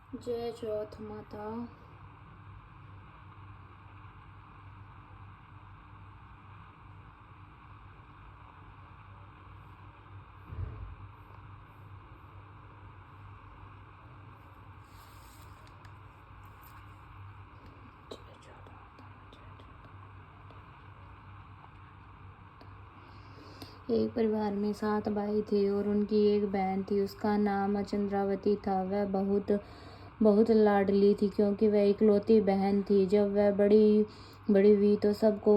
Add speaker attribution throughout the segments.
Speaker 1: जय चौथ माता। एक परिवार में 7 भाई थे और उनकी एक बहन थी। उसका नाम चंद्रावती था। वह बहुत लाडली थी क्योंकि वह इकलौती बहन थी। जब वह बड़ी बड़ी हुई तो सबको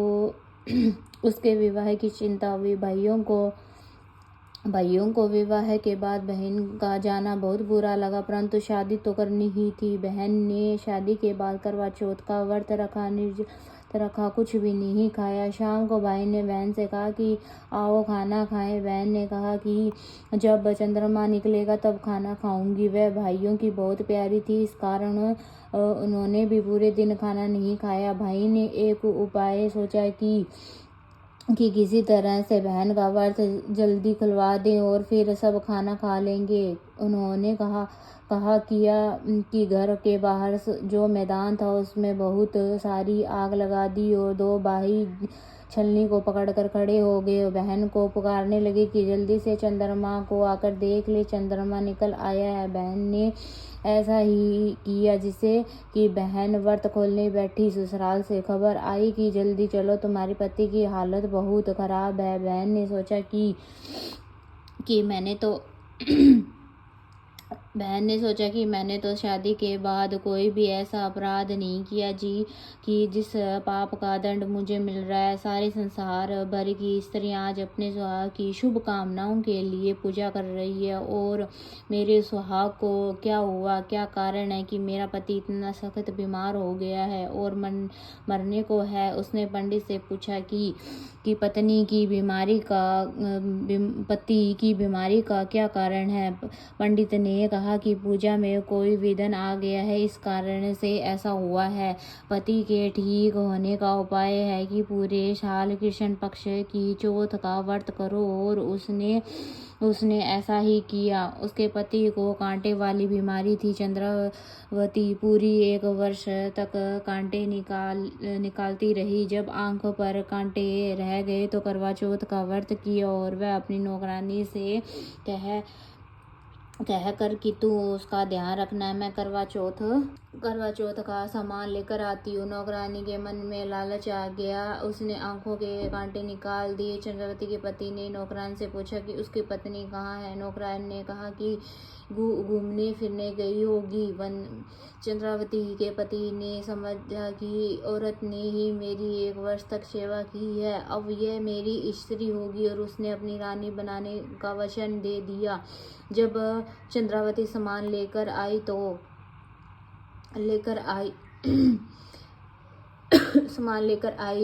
Speaker 1: उसके विवाह की चिंता हुई। भाइयों को विवाह के बाद बहन का जाना बहुत बुरा लगा, परंतु शादी तो करनी ही थी। बहन ने शादी के बाद करवा चौथ का व्रत रखा, कुछ भी नहीं खाया। शाम को भाई ने बहन से कहा कि आओ खाना खाएं। बहन ने कहा कि जब चंद्रमा निकलेगा तब खाना खाऊंगी। वह भाइयों की बहुत प्यारी थी, इस कारण उन्होंने भी पूरे दिन खाना नहीं खाया। भाई ने एक उपाय सोचा कि किसी तरह से बहन का व्रत जल्दी खुलवा दें और फिर सब खाना खा लेंगे। उन्होंने कहा किया कि घर के बाहर जो मैदान था उसमें बहुत सारी आग लगा दी और 2 भाई छलनी को पकड़कर खड़े हो गए। बहन को पुकारने लगे कि जल्दी से चंद्रमा को आकर देख ले, चंद्रमा निकल आया है। बहन ने ऐसा ही किया, जिससे कि बहन व्रत खोलने बैठी। ससुराल से खबर आई कि जल्दी चलो, तुम्हारे पति की हालत बहुत खराब है। बहन ने सोचा कि मैंने तो शादी के बाद कोई भी ऐसा अपराध नहीं किया कि जिस पाप का दंड मुझे मिल रहा है। सारे संसार भर की स्त्रियां आज अपने सुहाग की शुभ कामनाओं के लिए पूजा कर रही है, और मेरे सुहाग को क्या हुआ, क्या कारण है कि मेरा पति इतना सख्त बीमार हो गया है और मरने को है। उसने पंडित से पूछा कि पति की बीमारी का क्या कारण है। पंडित ने कहा कि पूजा में कोई विघ्न आ गया है, इस कारण से ऐसा हुआ है। पति के ठीक होने का उपाय है कि पूरे साल कृष्ण पक्ष की चौथ का व्रत करो, और उसने ऐसा ही किया। उसके पति को कांटे वाली बीमारी थी। चंद्रावती पूरी 1 वर्ष तक कांटे निकालती रही। जब आंखों पर कांटे रह गए तो करवा चौथ का व्रत किया, और वह अपनी नौकरानी से कह कर कि तू उसका ध्यान रखना, मैं करवा चौथ का सामान लेकर आती हूँ। नौकरानी के मन में लालच आ गया, उसने आंखों के कांटे निकाल दिए। चंद्रावती के पति ने नौकरान से पूछा कि उसकी पत्नी कहाँ है। नौकरान ने कहा कि घूमने फिरने गई होगी। चंद्रावती के पति ने समझा कि औरत ने ही मेरी 1 वर्ष तक सेवा की है, अब यह मेरी स्त्री होगी, और उसने अपनी रानी बनाने का वचन दे दिया। जब चंद्रावती सामान लेकर आई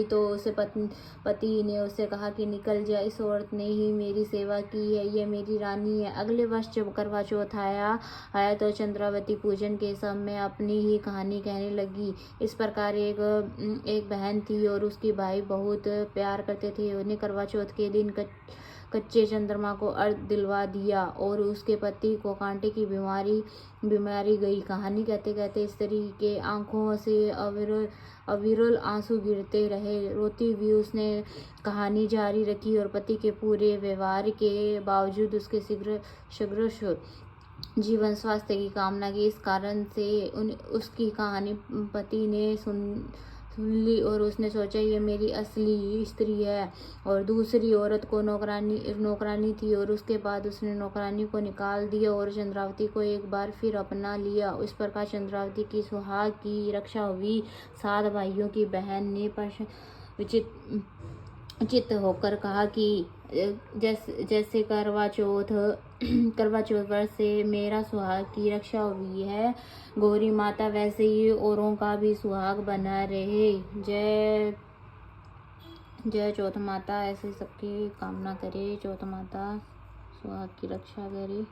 Speaker 1: तो उसे पति ने उससे कहा कि निकल जा, इस औरत ने ही मेरी सेवा की है, ये मेरी रानी है। अगले वर्ष जब करवा चौथ आया तो चंद्रावती पूजन के समय अपनी ही कहानी कहने लगी। इस प्रकार एक बहन थी और उसकी भाई बहुत प्यार करते थे। उन्हें करवा चौथ के दिन कच्चे चंद्रमा को अर्घ दिलवा दिया और उसके पति को कांटे की बीमारी गई। कहानी कहते कहते स्त्री के आंखों से अविरल आंसू गिरते रहे। रोती हुई उसने कहानी जारी रखी और पति के पूरे व्यवहार के बावजूद उसके शीघ्र जीवन स्वास्थ्य की कामना की। इस कारण से उसकी कहानी पति ने सुन ली और उसने सोचा ये मेरी असली स्त्री है। और दूसरी औरत को नौकरानी थी, और उसके बाद उसने नौकरानी को निकाल दिया और चंद्रावती को एक बार फिर अपना लिया। इस प्रकार चंद्रावती की सुहाग की रक्षा हुई। 7 भाइयों की बहन ने चित्त होकर कहा कि जैसे करवा चौथ वर्ष से मेरा सुहाग की रक्षा हुई है, गौरी माता वैसे ही औरों का भी सुहाग बना रहे। जय चौथ माता। ऐसे सबकी कामना करे, चौथ माता सुहाग की रक्षा करे।